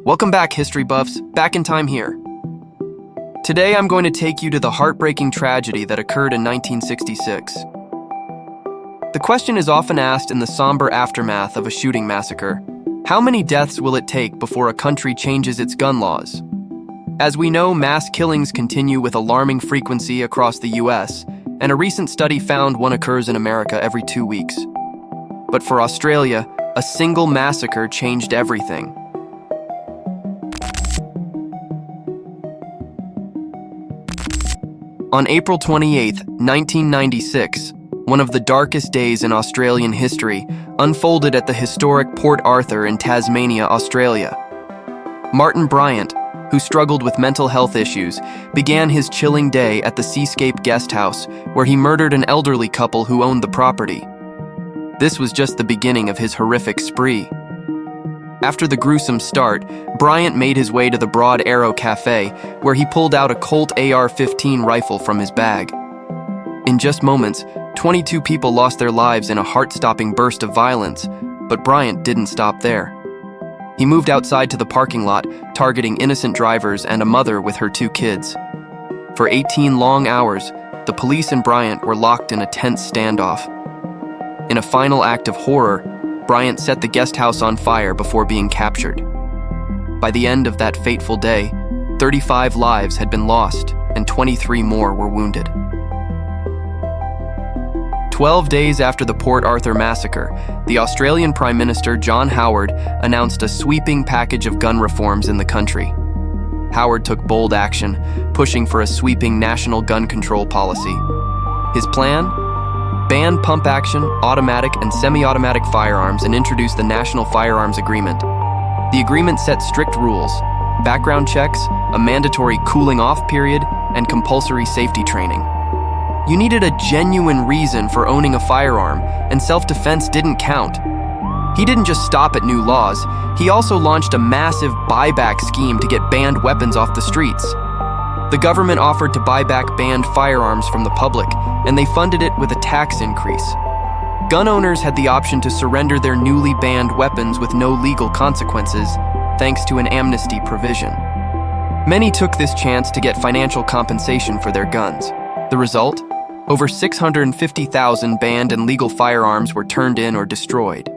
Welcome back, history buffs. Back in time here. Today I'm going to take you to the heartbreaking tragedy that occurred in 1966. The question is often asked in the somber aftermath of a shooting massacre: how many deaths will it take before a country changes its gun laws? As we know, mass killings continue with alarming frequency across the US, and a recent study found one occurs in America every 2 weeks. But for Australia, a single massacre changed everything. On April 28, 1996, one of the darkest days in Australian history unfolded at the historic Port Arthur in Tasmania, Australia. Martin Bryant, who struggled with mental health issues, began his chilling day at the Seascape guest house, where he murdered an elderly couple who owned the property. This was just the beginning of his horrific spree. After the gruesome start, Bryant made his way to the Broad Arrow Cafe, where he pulled out a Colt AR-15 rifle from his bag. In just moments, 22 people lost their lives in a heart-stopping burst of violence, but Bryant didn't stop there. He moved outside to the parking lot, targeting innocent drivers and a mother with her 2 kids. For 18 long hours, the police and Bryant were locked in a tense standoff. In a final act of horror, Bryant set the guest house on fire before being captured. By the end of that fateful day, 35 lives had been lost and 23 more were wounded. 12 days after the Port Arthur Massacre, the Australian Prime Minister John Howard announced a sweeping package of gun reforms in the country. Howard took bold action, pushing for a sweeping national gun control policy. His plan? Ban pump-action, automatic, and semi-automatic firearms and introduce the National Firearms Agreement. The agreement set strict rules: background checks, a mandatory cooling-off period, and compulsory safety training. You needed a genuine reason for owning a firearm, and self-defense didn't count. He didn't just stop at new laws, he also launched a massive buyback scheme to get banned weapons off the streets. The government offered to buy back banned firearms from the public, and they funded it with a tax increase. Gun owners had the option to surrender their newly banned weapons with no legal consequences, thanks to an amnesty provision. Many took this chance to get financial compensation for their guns. The result? Over 650,000 banned and legal firearms were turned in or destroyed.